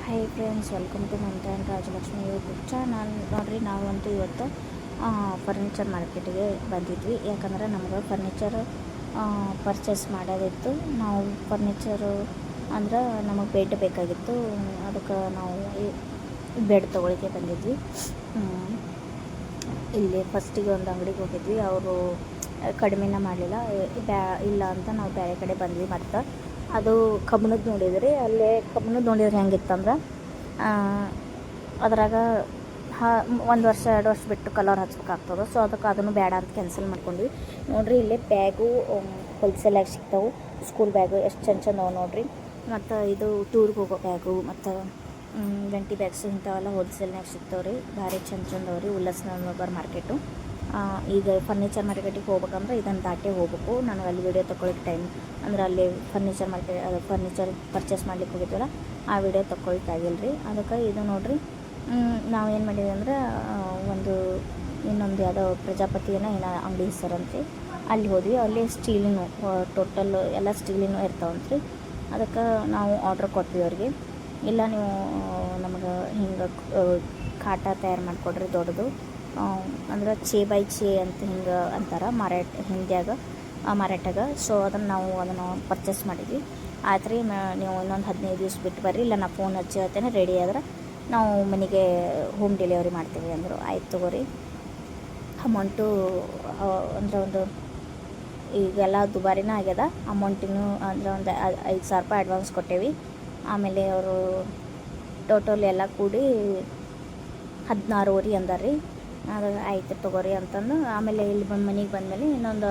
High friends, welcome to Mamata and Rajalakshmi YouTube channel. ನೋಡಿರಿ, ನಾವಂತೂ ಇವತ್ತು ಫರ್ನಿಚರ್ ಮಾರ್ಕೆಟಿಗೆ ಬಂದಿದ್ವಿ. ಯಾಕಂದ್ರೆ ನಮ್ಗೆ ಫರ್ನಿಚರ್ ಪರ್ಚೇಸ್ ಮಾಡೋದಿತ್ತು. ನಾವು ಫರ್ನಿಚರು ಅಂದ್ರೆ ನಮಗೆ ಬೆಡ್ ಬೇಕಾಗಿತ್ತು. ಅದಕ್ಕೆ ನಾವು ಬೆಡ್ ತೊಗೊಳಿಕ್ಕೆ ಬಂದಿದ್ವಿ. ಇಲ್ಲಿ ಫಸ್ಟಿಗೆ ಒಂದು ಅಂಗಡಿಗೆ ಹೋಗಿದ್ವಿ. ಅವರು ಕಡಿಮೆನ ಮಾಡಲಿಲ್ಲ. ಇಲ್ಲ ಅಂತ ನಾವು ಬೇರೆ ಕಡೆ ಬಂದ್ವಿ. ಮತ್ತು ಅದು ಕಬ್ಬಣದ್ದು ನೋಡಿದ್ರಿ. ಅಲ್ಲೇ ಕಬ್ಬಣದ್ದು ನೋಡಿದ್ರೆ ಹೆಂಗಿತ್ತಂದ್ರೆ ಅದ್ರಾಗ 1 ವರ್ಷ 2 ವರ್ಷ ಬಿಟ್ಟು ಕಲರ್ ಹಚ್ಬೇಕಾಗ್ತದೆ. ಸೊ ಅದಕ್ಕೆ ಅದನ್ನು ಬೇಡ ಅಂತ ಕ್ಯಾನ್ಸಲ್ ಮಾಡ್ಕೊಂಡ್ವಿ. ನೋಡಿರಿ, ಇಲ್ಲೇ ಬ್ಯಾಗು ಹೋಲ್ಸೇಲಾಗಿ ಸಿಗ್ತಾವೆ. ಸ್ಕೂಲ್ ಬ್ಯಾಗು ಎಷ್ಟು ಚಂದ ಅವು ನೋಡಿರಿ. ಮತ್ತು ಇದು ಟೂರ್ಗೆ ಹೋಗೋ ಬ್ಯಾಗು ಮತ್ತು ಗಂಟಿ ಬ್ಯಾಗ್ಸ್ ಇಂಥವೆಲ್ಲ ಹೋಲ್ಸೇಲ್ನಾಗ ಸಿಗ್ತಾವೆ ರೀ. ಭಾರಿ ಚಂದವ್ರಿ ರೀ. ಉಲ್ಲಾಸ್ನಗರ್ ಮಾರ್ಕೆಟು. ಈಗ ಫರ್ನಿಚರ್ ಮಾರ್ಕೆಟಿಗೆ ಹೋಗ್ಬೇಕಂದ್ರೆ ಇದನ್ನು ದಾಟೇ ಹೋಗ್ಬೇಕು. ನನಗೆ ಅಲ್ಲಿ ವಿಡಿಯೋ ತೊಗೊಳಕ್ಕೆ ಟೈಮ್ ಅಂದ್ರೆ ಅಲ್ಲಿ ಫರ್ನಿಚರ್ ಪರ್ಚೇಸ್ ಮಾಡ್ಲಿಕ್ಕೆ ಹೋಗಿದ್ವಲ್ಲ, ಆ ವಿಡಿಯೋ ತೊಗೊಳಕ್ಕಾಗಿಲ್ಲ ರೀ. ಅದಕ್ಕೆ ಇದು ನೋಡಿರಿ, ನಾವು ಏನು ಮಾಡಿದ್ವಿ ಅಂದ್ರೆ ಇನ್ನೊಂದು ಯಾವುದೋ ಪ್ರಜಾಪತಿನ ಏನೋ ಅಂಗಡಿ ಹೆಸರಂತ್ರಿ. ಅಲ್ಲಿ ಹೋದ್ವಿ. ಅಲ್ಲಿ ಸ್ಟೀಲಿನೂ ಟೋಟಲ್ ಎಲ್ಲ ಸ್ಟೀಲಿನೂ ಇರ್ತಾವಂತ್ರಿ. ಅದಕ್ಕೆ ನಾವು ಆರ್ಡ್ರ್ ಕೊಟ್ವಿ ಅವ್ರಿಗೆ. ಇಲ್ಲ, ನೀವು ನಮಗೆ ಹಿಂಗೆ ಕಾಟ ತಯಾರು ಮಾಡಿಕೊಡ್ರಿ ದೊಡ್ಡದು, ಅಂದ್ರೆ ಚೇ ಬೈ ಚೇ ಅಂತ ಹಿಂಗೆ ಅಂತಾರೆ ಹಿಂದಿಯಾಗ ಮಾರಾಟಾಗ. ಸೊ ಅದನ್ನು ಪರ್ಚೇಸ್ ಮಾಡಿದ್ವಿ. ಆಯ್ತು ರೀ, ನೀವು ಇನ್ನೊಂದು 15 ದಿವ್ಸ ಬಿಟ್ಟು ಬರ್ರಿ, ಇಲ್ಲ ನಾ ಫೋನ್ ಹಚ್ಚಿ ಹೇಳ್ತೇನೆ, ರೆಡಿ ಆದ್ರೆ ನಾವು ಮನೆಗೆ ಹೋಮ್ ಡೆಲಿವರಿ ಮಾಡ್ತೀವಿ ಅಂದರು. ಆಯ್ತು ತಗೋರಿ. ಅಮೌಂಟು ಅಂದ್ರೆ ಈಗೆಲ್ಲ ದುಬಾರಿನ ಆಗ್ಯದ. ಅಮೌಂಟಿನೂ ಅಂದ್ರೆ ಒಂದು 5,000 ರೂಪಾಯಿ ಅಡ್ವಾನ್ಸ್ ಕೊಟ್ಟೇವಿ. ಆಮೇಲೆ ಅವರು ಟೋಟಲ್ ಎಲ್ಲ ಕೂಡಿ 16,500 ಅಂದಾರ್ರಿ. ಅದು ಆಯ್ತು ತಗೋರಿ ಅಂತಂದು ಆಮೇಲೆ ಇಲ್ಲಿ ಮನೆಗೆ ಬಂದಮೇಲೆ ಇನ್ನೊಂದು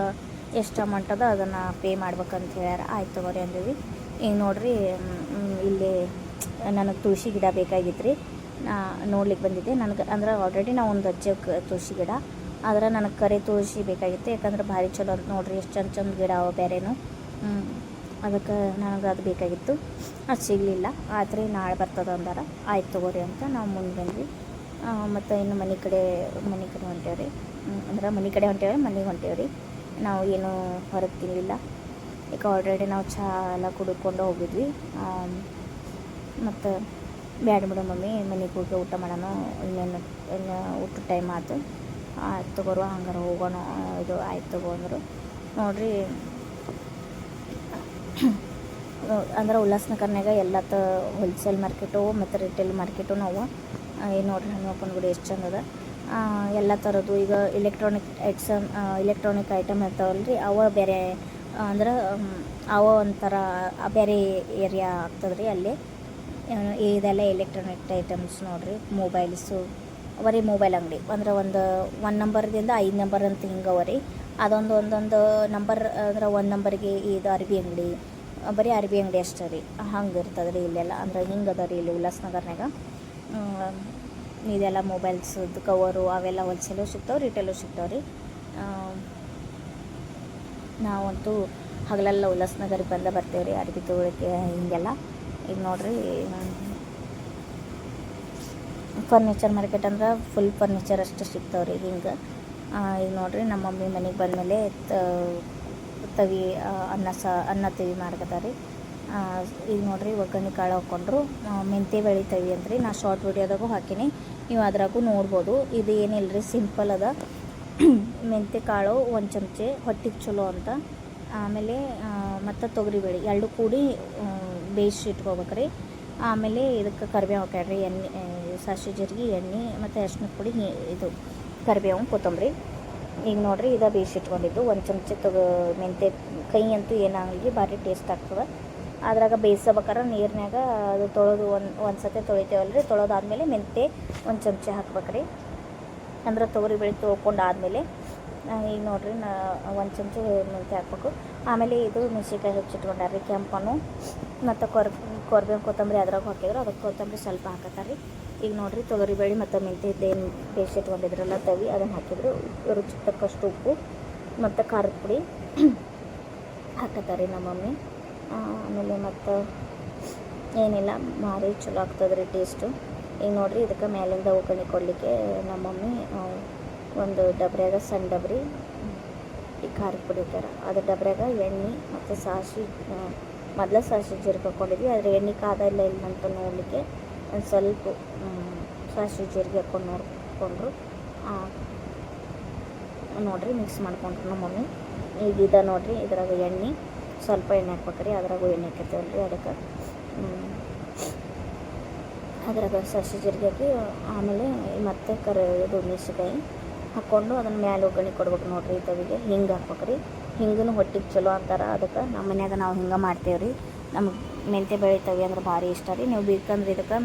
ಎಷ್ಟು ಅಮೌಂಟ್ ಅದ ಅದನ್ನು ಪೇ ಮಾಡ್ಬೇಕಂತ ಹೇಳ್ಯಾರ. ಆಯ್ತು ತಗೋರಿ ಅಂದೀವಿ. ಈಗ ನೋಡಿರಿ, ಇಲ್ಲಿ ನನಗೆ ತುಳಸಿ ಗಿಡ ಬೇಕಾಗಿತ್ತು ರೀ. ನೋಡ್ಲಿಕ್ಕೆ ಬಂದಿದ್ದೆ. ನನಗೆ ಅಂದ್ರೆ ಆಲ್ರೆಡಿ ನಾವು ಒಂದು ಹಚ್ಚಕ್ಕೆ ತುಳಸಿ ಗಿಡ, ಆದರೆ ನನಗೆ ಕರೆ ತುಳಸಿ ಬೇಕಾಗಿತ್ತು. ಯಾಕಂದ್ರೆ ಭಾರಿ ಚಲೋ ಅಂತ ನೋಡಿರಿ, ಎಷ್ಟು ಚಂದ ಗಿಡ ಅವ ಬೇರೆನೂ. ಅದಕ್ಕೆ ನನಗೆ ಅದು ಬೇಕಾಗಿತ್ತು. ಅದು ಸಿಗಲಿಲ್ಲ. ಆಯ್ತು ರೀ, ನಾಳೆ ಬರ್ತದೆ ಅಂದಾರ. ಆಯ್ತು ತಗೋರಿ ಅಂತ ನಾವು ಮುಂದೆ ಬಂದ್ವಿ. ಮತ್ತು ಇನ್ನು ಮನೆ ಕಡೆ ಹೊಂಟೇವೆ ರೀ. ಅಂದ್ರೆ ಮನೆ ಕಡೆ ಹೊಂಟೇವೆ, ಮನೆಗೆ ಹೊಂಟೇವೆ ರೀ. ನಾವು ಏನೂ ಹೊರಗೆ ತಿನ್ನಲಿಲ್ಲ. ಈಗ ಆಲ್ರೆಡಿ ನಾವು ಚಹಾ ಎಲ್ಲ ಕುಡ್ಕೊಂಡು ಹೋಗಿದ್ವಿ. ಮತ್ತು ಬ್ಯಾಡ ಬಿಡು ಮಮ್ಮಿ, ಮನೆಗೆ ಹೋಗಿ ಊಟ ಮಾಡೋಣ, ಇನ್ನು ಊಟದ ಟೈಮ್ ಆಯ್ತು. ಆಯ್ತು ತಗೋರು, ಹಂಗಾರೆ ಹೋಗೋಣ. ಇದು ಆಯ್ತು ತಗೋ ಅಂದರು. ನೋಡಿರಿ, ಅಂದ್ರೆ ಉಲ್ಲಾಸ್ನಗರ್ನಾಗ ಎಲ್ಲ ಹೋಲ್ಸೇಲ್ ಮಾರ್ಕೆಟು ಮತ್ತು ರಿಟೇಲ್ ಮಾರ್ಕೆಟು ನಾವು ಏನು ನೋಡ್ರಿ, ಹನುಮಪ್ಪನ ಗುಡಿ ಎಷ್ಟು ಚಂದ ಅದ. ಎಲ್ಲ ಥರದ್ದು ಈಗ ಎಲೆಕ್ಟ್ರಾನಿಕ್ ಐಟಮ್ ಇರ್ತಾವಲ್ಲ ರೀ, ಅವ ಬೇರೆ ಅಂದ್ರೆ ಅವ ಒಂಥರ ಬೇರೆ ಏರಿಯಾ ಆಗ್ತದೆ ರೀ. ಅಲ್ಲಿ ಇದೆಲ್ಲ ಎಲೆಕ್ಟ್ರಾನಿಕ್ ಐಟಮ್ಸ್ ನೋಡಿರಿ. ಮೊಬೈಲ್ಸು, ಬರೀ ಮೊಬೈಲ್ ಅಂಗಡಿ ಅಂದ್ರೆ ಒಂದು ನಂಬರ್ದಿಂದ 5 ನಂಬರ್ ಅಂತ ಹಿಂಗೆ ಅವ ರೀ. ಒಂದೊಂದು ನಂಬರ್ ಅಂದ್ರೆ 1 ನಂಬರ್ಗೆ ಇದು ಅರ್ಬಿ ಅಂಗಡಿ, ಬರೀ ಅರ್ಬಿ ಅಂಗಡಿ ಅಷ್ಟೇ ರೀ. ಹಂಗೆ ಇರ್ತದೆ ರೀ ಇಲ್ಲೆಲ್ಲ. ಅಂದ್ರೆ ಹಿಂಗೆ ಅದ ರೀ ಇಲ್ಲಿ ಉಲ್ಲಾಸ್ನಗರ್ನಾಗ. ಇದೆಲ್ಲ ಮೊಬೈಲ್ಸದ್ದು ಕವರು ಅವೆಲ್ಲ ಹೋಲ್ಸೇಲು ಸಿಗ್ತಾವೆ, ರಿಟೇಲು ಸಿಗ್ತಾವೆ ರೀ. ನಾವಂತೂ ಹಗಲೆಲ್ಲ ಉಲ್ಲಾಸ್ನಗರಿಗೆ ಬರ್ತೇವೆ ರೀ ಅರ್ಬಿ ತೊಗೊಳಕ್ಕೆ ಹಿಂಗೆಲ್ಲ. ಈಗ ನೋಡಿರಿ, ಫರ್ನಿಚರ್ ಮಾರ್ಕೆಟ್ ಅಂದ್ರೆ ಫುಲ್ ಫರ್ನಿಚರ್ ಅಷ್ಟು ಸಿಗ್ತಾವೆ ರೀ ಹಿಂಗೆ. ಈಗ ನೋಡಿರಿ, ನಮ್ಮ ಮಮ್ಮಿ ಮನೆಗೆ ಬಂದಮೇಲೆ ತವಿ ಅನ್ನ ತವಿ ಮಾಡ್ಕೊತಾರೆ. ಈಗ ನೋಡಿರಿ, ಒಗ್ಗರಣೆ ಕಾಳು ಹಾಕ್ಕೊಂಡ್ರು. ಮೆಂತ್ಯ ಬೇಳೆ ತವಿ ಅಂತ್ರಿ. ನಾ ಶಾರ್ಟ್ ವಿಡಿಯೋದಾಗೂ ಹಾಕೀನಿ, ನೀವು ಅದ್ರಾಗೂ ನೋಡ್ಬೋದು. ಇದು ಏನಿಲ್ಲ ರೀ, ಸಿಂಪಲ್ ಅದ. ಮೆಂತ್ಯ ಕಾಳು 1 ಚಮಚೆ, ಹೊಟ್ಟಿಗೆ ಚಲೋ ಅಂತ. ಆಮೇಲೆ ಮತ್ತು ತೊಗರಿಬೇಳೆ ಎರಡು ಕೂಡಿ ಬೇಯಿಸಿ ಇಟ್ಕೋಬೇಕ್ರಿ. ಆಮೇಲೆ ಇದಕ್ಕೆ ಕರಿಬೇವು ಹಾಕ್ಯಾಡ್ರಿ, ಎಣ್ಣೆ, ಸಾಸಿವೆ ಜೀರಿಗೆ, ಎಣ್ಣೆ ಮತ್ತು ಅರಿಶಿನ ಪುಡಿ, ಇದು ಕರಿಬೇವು, ಕೊತ್ತಂಬರಿ. ಈಗ ನೋಡಿರಿ, ಇದು ಬೇಯಿಸಿ ಇಟ್ಕೊಂಡಿದ್ದು 1 ಚಮಚೆ ಮೆಂತ್ಯ. ಕೈ ಅಂತೂ ಏನಾಗಲಿ, ಭಾರಿ ಟೇಸ್ಟ್ ಆಗ್ತದೆ. ಅದ್ರಾಗ ಬೇಯಿಸ್ಬೇಕಾರೆ ನೀರಿನಾಗ ಅದು ತೊಳೆದು ಒಂದು ಸತಿ ತೊಳಿತೇವಲ್ಲ ರೀ. ತೊಳೆದಾದ್ಮೇಲೆ ಮೆಂತ್ಯ 1 ಚಮಚೆ ಹಾಕ್ಬೇಕ್ರಿ. ಅಂದ್ರೆ ತೊಗರಿಬೇಳೆ ತೊಳ್ಕೊಂಡಾದ್ಮೇಲೆ ಈಗ ನೋಡಿರಿ, 1 ಚಮಚೆ ಮೆಂತ್ಯ ಹಾಕ್ಬೇಕು. ಆಮೇಲೆ ಇದು ಮೆಣಸಿನ್ಕಾಯಿ ಹೆಚ್ಚಿಟ್ಕೊಂಡಾರ್ರಿ, ಕೆಂಪನ್ನು ಮತ್ತು ಕರಿಬೇವು, ಕೊತ್ತಂಬರಿ ಅದ್ರಾಗ ಹಾಕಿದ್ರು. ಅದಕ್ಕೆ ಕೊತ್ತಂಬರಿ ಸ್ವಲ್ಪ ಹಾಕತ್ತಾರೆ ರೀ. ಈಗ ನೋಡಿರಿ, ತೊಗರಿಬೇಳೆ ಮತ್ತು ಮೆಂತ್ಯದ್ದೇನು ಬೇಯಿಸಿ ಇಟ್ಕೊಂಡಿದ್ರಲ್ಲ ತವಿ, ಅದನ್ನು ಹಾಕಿದ್ರು. ರುಚಿಗೆ ತಕ್ಕಷ್ಟು ಉಪ್ಪು ಮತ್ತು ಖಾರದ ಪುಡಿ ಹಾಕತ್ತಾರೆ ನಮ್ಮ ಮಮ್ಮಿ. ಆಮೇಲೆ ಮತ್ತು ಏನಿಲ್ಲ, ಭಾರಿ ಚಲೋ ಆಗ್ತದೆ ರೀ ಟೇಸ್ಟು. ಈಗ ನೋಡಿರಿ, ಇದಕ್ಕೆ ಮೇಲಿಂದ ಒಗ್ಗರಣೆ ಕೊಡಲಿಕ್ಕೆ ನಮ್ಮ ಮಮ್ಮಿ ಒಂದು ಡಬ್ರ್ಯಾಗ, ಸಣ್ಣ ಡಬ್ರಿ, ಈ ಖಾರದ ಪುಡಿ ಹಾಕ್ಯಾರ. ಅದು ಡಬ್ರ್ಯಾಗ ಎಣ್ಣೆ ಮತ್ತು ಸಾಸಿವೆ, ಮೊದಲು ಸಾಸಿವೆ ಜೀರಿಗೆ ಹಾಕ್ಕೊಂಡಿದ್ವಿ. ಆದರೆ ಎಣ್ಣೆ ಕಾದ ಇಲ್ಲ ಅಂತ ನೋಡಲಿಕ್ಕೆ ಒಂದು ಸ್ವಲ್ಪ ಸಾಸಿವೆ ಜೀರಿಗೆ ಹಾಕ್ಕೊಂಡು ನೋಡಿಕೊಂಡ್ರು ನೋಡಿರಿ ಮಿಕ್ಸ್ ಮಾಡ್ಕೊಂಡ್ರು ನಮ್ಮ ಮಮ್ಮಿ. ಈಗ ಇದೆ ನೋಡಿರಿ, ಇದ್ರಾಗ ಎಣ್ಣೆ ಸ್ವಲ್ಪ ಎಣ್ಣೆ ಹಾಕ್ಬೇಕ್ರಿ, ಅದ್ರಾಗೂ ಎಣ್ಣೆ ಹಾಕಿರ್ತೇವಲ್ರಿ, ಅದಕ್ಕೆ ಅದ್ರಾಗ ಸಾಸಿವೆ ಜೀರಿಗೆ ಹಾಕಿ ಆಮೇಲೆ ಮತ್ತೆ ಇದು ಮೆಣಸಿನ್ಕಾಯಿ ಹಾಕ್ಕೊಂಡು ಅದನ್ನು ಮ್ಯಾಲೆ ಒಗ್ಗರಣೆ ಕೊಡ್ಬೇಕು ನೋಡಿರಿ. ತವಿಗೆ ಹಿಂಗೆ ಹಾಕ್ಬೇಕ್ರಿ, ಹಿಂಗೂ ಹೊಟ್ಟಿಗೆ ಚಲೋ ಅಂತಾರೆ, ಅದಕ್ಕೆ ನಮ್ಮ ಮನ್ಯಾಗ ನಾವು ಹಿಂಗೆ ಮಾಡ್ತೇವೆ ರೀ. ನಮ್ಗೆ ಮೆಂತ್ಯ ಬೆಳಿತವೆ ಅಂದ್ರೆ ಭಾರಿ ಇಷ್ಟ ರೀ. ನೀವು ಬೇಕಂದ್ರೆ ಇದಕ್ಕೆ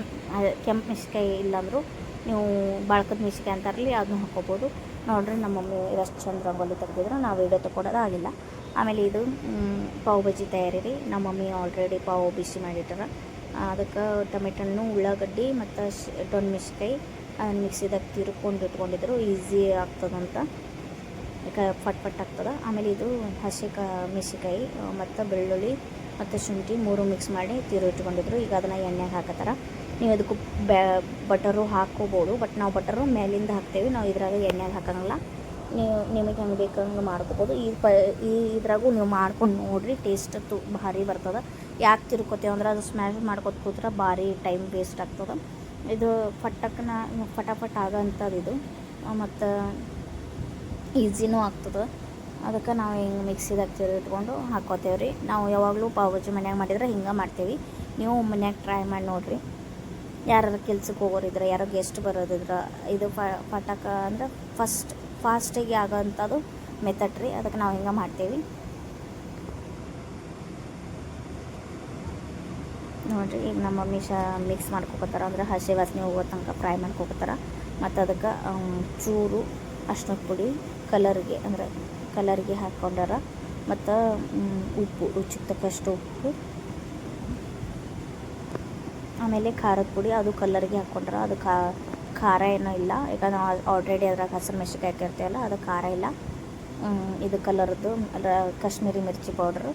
ಕೆಂಪು ಮೆಣಸಿನ್ಕಾಯಿ ಇಲ್ಲಾಂದ್ರೂ ನೀವು ಬಾಳ್ಕದ ಮೆಣಸಿನ್ಕಾಯಿ ಅಂತಾರಲಿ ಅದನ್ನು ಹಾಕ್ಕೋಬೋದು ನೋಡಿರಿ. ನಮ್ಮ ಮಮ್ಮಿ ಎಷ್ಟು ಚಂದ ರಂಗೋಲಿ ತೆಗೆದಿದ್ರು, ನಾವು ವೀಡಿಯೋ ತೊಗೊಳೋದು ಆಗಿಲ್ಲ. ಆಮೇಲೆ ಇದು ಪಾವ್ ಬಜ್ಜಿ ತಯಾರಿ ರೀ. ನಮ್ಮ ಮಮ್ಮಿ ಆಲ್ರೆಡಿ ಪಾವ್ ಬಿಸಿ ಮಾಡಿಟ್ಟಾರ. ಅದಕ್ಕೆ ಟೊಮೆಟೊ ಹಣ್ಣು, ಉಳ್ಳಾಗಡ್ಡಿ ಮತ್ತು ಡೊಣ್ ಮೆಣಸಿನ್ಕಾಯಿ ಅದನ್ನು ಮಿಕ್ಸಿದಾಗ ತಿರ್ಕೊಂಡು ಇಟ್ಕೊಂಡಿದ್ರು, ಈಸಿ ಆಗ್ತದಂತ, ಫಟ್ ಫಟ್ ಆಗ್ತದೆ. ಆಮೇಲೆ ಇದು ಮೆಣಸಿನ್ಕಾಯಿ ಮತ್ತು ಬೆಳ್ಳುಳ್ಳಿ ಮತ್ತು ಶುಂಠಿ 3 ಮಿಕ್ಸ್ ಮಾಡಿ ಇಟ್ಕೊಂಡಿದ್ರು. ಈಗ ಅದನ್ನು ಎಣ್ಣೆಗೆ ಹಾಕತ್ತಾರ. ನೀವು ಅದಕ್ಕೂ ಬಟರು ಹಾಕ್ಕೋಬೋದು, ಬಟ್ ನಾವು ಬಟರು ಮೇಲಿಂದ ಹಾಕ್ತೇವೆ, ನಾವು ಇದ್ರಾಗ ಎಣ್ಣೆಗೆ ಹಾಕೋಂಗಿಲ್ಲ. ನಿಮಗೆ ಹೆಂಗೆ ಬೇಕಂಗೆ ಮಾಡ್ಕೋಬೋದು. ಇದ್ರಾಗೂ ನೀವು ಮಾಡ್ಕೊಂಡು ನೋಡಿರಿ, ಟೇಸ್ಟ್ ಭಾರಿ ಬರ್ತದೆ. ಯಾಕೆ ತಿರ್ಕೋತೇವೆ ಅಂದ್ರೆ ಅದು ಸ್ಮ್ಯಾಶ್ ಮಾಡ್ಕೊತ ಕೂತ್ರೆ ಭಾರಿ ಟೈಮ್ ವೇಸ್ಟ್ ಆಗ್ತದೆ. ಇದು ಫಟಾಫಟ್ ಆಗೋಂಥದ್ದು ಇದು, ಮತ್ತು ಈಸಿನೂ ಆಗ್ತದೆ. ಅದಕ್ಕೆ ನಾವು ಹಿಂಗೆ ಮಿಕ್ಸಿದಾಗ ಇಟ್ಕೊಂಡು ಹಾಕ್ಕೋತೇವೆ ರೀ. ನಾವು ಯಾವಾಗಲೂ ಪಾವ್ ಭಾಜಿ ಮನ್ಯಾಗ ಮಾಡಿದ್ರೆ ಹಿಂಗೆ ಮಾಡ್ತೇವೆ. ನೀವು ಮನ್ಯಾಗ ಟ್ರೈ ಮಾಡಿ ನೋಡಿರಿ. ಯಾರು ಕೆಲ್ಸಕ್ಕೆ ಹೋಗೋರಿದ್ರೆ, ಯಾರೋ ಗೆಸ್ಟ್ ಬರೋದಿದ್ರೆ, ಇದು ಪಟಾಕ ಅಂದ್ರೆ ಫಾಸ್ಟಿಗೆ ಆಗೋಂಥದ್ದು ಮೆಥಡ್ ರೀ. ಅದಕ್ಕೆ ನಾವು ಹಿಂಗೆ ಮಾಡ್ತೇವೆ ನೋಡಿರಿ. ಈಗ ನಮ್ಮ ಮಮ್ಮಿ ಮಿಕ್ಸ್ ಮಾಡ್ಕೊತಾರೆ, ಅಂದ್ರೆ ಹಸಿ ವಾಸನೆ ಹೋಗೋ ತನಕ ಫ್ರೈ ಮಾಡ್ಕೊತಾರೆ. ಮತ್ತು ಅದಕ್ಕೆ ಚೂರು ಅರ್ಶಿನದ ಪುಡಿ ಕಲರ್ಗೆ ಹಾಕ್ಕೊಂಡಾರ, ಮತ್ತು ಉಪ್ಪು ರುಚಿಗೆ ತಕ್ಕಷ್ಟು ಉಪ್ಪು, ಆಮೇಲೆ ಖಾರದ ಪುಡಿ ಅದು ಕಲರ್ಗೆ ಹಾಕ್ಕೊಂಡ್ರ. ಅದು ಖಾರ ಏನೂ ಇಲ್ಲ, ಈಗ ನಾವು ಆಲ್ರೆಡಿ ಅದ್ರಾಗ ಹಸಿರು ಮೆಣಸಿನ್ಕಾಯಿ ಹಾಕಿರ್ತೀವಲ್ಲ, ಅದು ಖಾರ ಇಲ್ಲ. ಇದು ಕಲರ್ದು ಕಾಶ್ಮೀರಿ ಮಿರ್ಚಿ ಪೌಡ್ರು,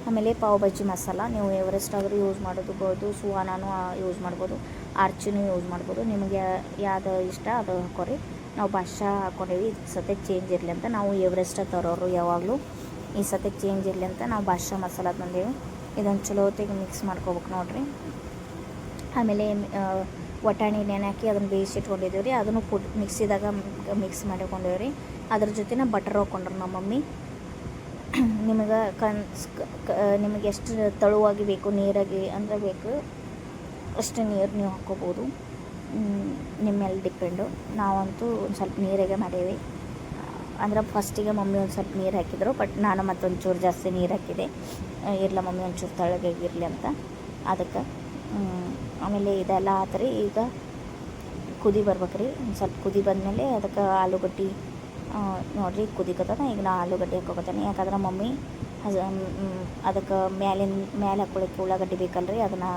ಆಮೇಲೆ ಪಾವ್ ಭಾಜಿ ಮಸಾಲ. ನೀವು ಎವರೆಸ್ಟ್ ಆದರೂ ಯೂಸ್ ಮಾಡೋದು, ಸುಹಾನೂ ಯೂಸ್ ಮಾಡ್ಬೋದು, ಆರ್ಚಿನೂ ಯೂಸ್ ಮಾಡ್ಬೋದು. ನಿಮಗೆ ಯಾವುದು ಇಷ್ಟ ಅದು ಹಾಕೋರಿ. ನಾವು ಬಾದ್ಶಾ ಹಾಕ್ಕೊಂಡೇವಿ, ಇದು ಸತೆ ಚೇಂಜ್ ಇರಲಿ ಅಂತ. ನಾವು ಎವರೆಸ್ಟ್ ತರೋರು ಯಾವಾಗಲೂ ಈ ಸತೆ ಚೇಂಜ್ ಇರಲಿ ಅಂತ ನಾವು ಬಾದ್ಶಾ ಮಸಾಲ ತಂದೇವಿ. ಇದನ್ನು ಚಲೋತ್ತಿಗೆ ಮಿಕ್ಸ್ ಮಾಡ್ಕೋಬೇಕು ನೋಡಿರಿ. ಆಮೇಲೆ ವಟಾಣಿ ನೆನೆ ಹಾಕಿ ಅದನ್ನು ಬೇಯಿಸಿಟ್ಕೊಂಡಿದ್ದೀವಿ ರೀ. ಅದನ್ನು ಮಿಕ್ಸಿದಾಗ ಮಿಕ್ಸ್ ಮಾಡಿಕೊಂಡೇವಿ ರೀ. ಅದ್ರ ಜೊತೆನೇ ಬಟರ್ ಹಾಕ್ಕೊಂಡ್ರು ನಮ್ಮ ಮಮ್ಮಿ. ನಿಮಗೆ ಎಷ್ಟು ತೆಳುವಾಗಿ ಬೇಕು, ನೀರಾಗಿ ಅಂದರೆ ಬೇಕು ಅಷ್ಟು ನೀರು ನೀವು ಹಾಕ್ಕೋಬೋದು, ನಿಮ್ಮ ಮೇಲೆ ಡಿಪೆಂಡು. ನಾವಂತೂ ಒಂದು ಸ್ವಲ್ಪ ನೀರಾಗೆ ಮಾಡೇವಿ. ಅಂದ್ರೆ ಫಸ್ಟಿಗೆ ಮಮ್ಮಿ ಒಂದು ಸ್ವಲ್ಪ ನೀರು ಹಾಕಿದ್ರು, ಬಟ್ ನಾನು ಮತ್ತೊಂಚೂರು ಜಾಸ್ತಿ ನೀರು ಹಾಕಿದೆ. ಇರಲ್ಲ ಮಮ್ಮಿ ಒಂಚೂರು ತೆಳ್ಳಗಾಗಿರಲಿ ಅಂತ, ಅದಕ್ಕೆ. ಆಮೇಲೆ ಇದೆಲ್ಲ ಆತ್ರಿ. ಈಗ ಕುದಿ ಬರ್ಬೇಕ್ರಿ. ಒಂದು ಸ್ವಲ್ಪ ಕುದಿ ಬಂದಮೇಲೆ ಅದಕ್ಕೆ ಆಲೂಗಡ್ಡೆ ನೋಡಿರಿ ಕುದಿಕತ್ತದ. ಈಗ ನಾ ಆಲೂಗಡ್ಡೆ ಹಾಕೋಕತ್ತೇನೆ, ಯಾಕಂದ್ರೆ ಮಮ್ಮಿ ಅದಕ್ಕೆ ಮೇಲೆ ಹಾಕ್ಕೊಳ್ಳಿಕ್ಕೆ ಉಳ್ಳಾಗಡ್ಡೆ ಬೇಕಲ್ರಿ, ಅದನ್ನು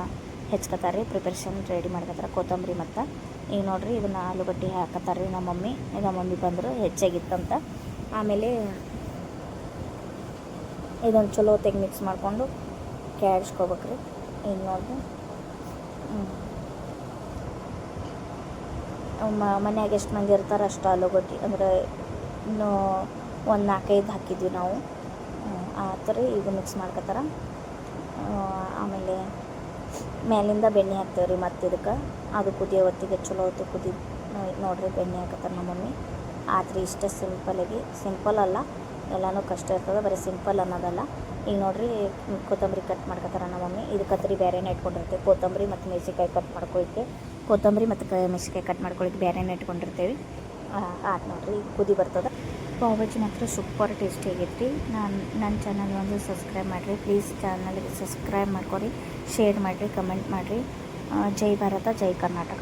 ಹೆಚ್ಕೊತಾರೆ, ಪ್ರಿಪರೇಷನ್ ರೆಡಿ ಮಾಡ್ಕೊತಾರೆ, ಕೊತ್ತಂಬರಿ. ಮತ್ತು ಈಗ ನೋಡಿರಿ ಇದನ್ನು ಆಲೂಗಡ್ಡೆ ಹಾಕತ್ತಾರೆ ರೀ ನಮ್ಮ ಮಮ್ಮಿ. ಈಗ ಮಮ್ಮಿ ಬಂದರು ಹೆಚ್ಚಾಗಿತ್ತಂತ. ಆಮೇಲೆ ಇದೊಂದು ಚಲೋ ತೆಗೆ ಮಿಕ್ಸ್ ಮಾಡಿಕೊಂಡು ಕ್ಯಾಡ್ಸ್ಕೋಬೇಕ್ರಿ. ಈಗ ನೋಡಿರಿ ಮನ್ಯಾಗ ಎಷ್ಟು ಮಂದಿ ಇರ್ತಾರೆ ಅಷ್ಟು ಆಲೂಗಡ್ಡೆ, ಅಂದರೆ ಇನ್ನೂ ಒಂದು 4-5 ಹಾಕಿದ್ವಿ ನಾವು. ಆ ಥರ ಈಗ ಮಿಕ್ಸ್ ಮಾಡ್ಕೊತಾರೆ. ಆಮೇಲೆ ಮೇಲಿಂದ ಬೆಣ್ಣೆ ಹಾಕ್ತೇವೆ ರೀ. ಮತ್ತು ಇದಕ್ಕೆ ಅದು ಕುದಿಯೋ ಹೊತ್ತಿಗೆ ಚಲೋ ಹೊತ್ತು ನೋಡಿರಿ ಬೆಣ್ಣೆ ಹಾಕತ್ತಾರೆ ನಮ್ಮ ಮಮ್ಮಿ. ಆದ್ರೆ ಇಷ್ಟ ಸಿಂಪಲ್ ಅಲ್ಲ, ಎಲ್ಲನೂ ಕಷ್ಟ ಇರ್ತದೆ, ಬರೀ ಸಿಂಪಲ್ ಅನ್ನೋದಲ್ಲ. ಈಗ ನೋಡಿರಿ ಕೊತ್ತಂಬರಿ ಕಟ್ ಮಾಡ್ಕೊತಾರೆ ನಮ್ಮ ಮಮ್ಮಿ. ಇದು ಕತ್ತರಿ ಬೇರೆನೇ ಇಟ್ಕೊಂಡಿರ್ತೇವೆ, ಕೊತ್ತಂಬರಿ ಮತ್ತು ಮೆಣಸಿನ್ಕಾಯಿ ಕಟ್ ಮಾಡ್ಕೊಳ್ಳಿಕ್ಕೆ, ಕೊತ್ತಂಬರಿ ಮತ್ತು ಮೆಣಸಿನ್ಕಾಯಿ ಕಟ್ ಮಾಡ್ಕೊಳ್ಳಿಕ್ಕೆ ಬೇರೆನೇ ಇಟ್ಕೊಂಡಿರ್ತೇವೆ. ಆಯ್ತು ನೋಡಿರಿ ಕುದಿ ಬರ್ತದೆ. ಪಾವ್ ಭಾಜಿ ಮಾತ್ರ ಸೂಪರ್ ಟೇಸ್ಟಿ ಆಗೈತೆ ರೀ. ನನ್ನ ಚಾನಲ್ ಒಂದು ಸಬ್ಸ್ಕ್ರೈಬ್ ಮಾಡಿರಿ ಪ್ಲೀಸ್. ಚಾನಲ್ಗೆ ಸಬ್ಸ್ಕ್ರೈಬ್ ಮಾಡ್ಕೊರಿ, ಶೇರ್ ಮಾಡಿರಿ, ಕಮೆಂಟ್ ಮಾಡಿರಿ. ಜೈ ಭಾರತ, ಜೈ ಕರ್ನಾಟಕ.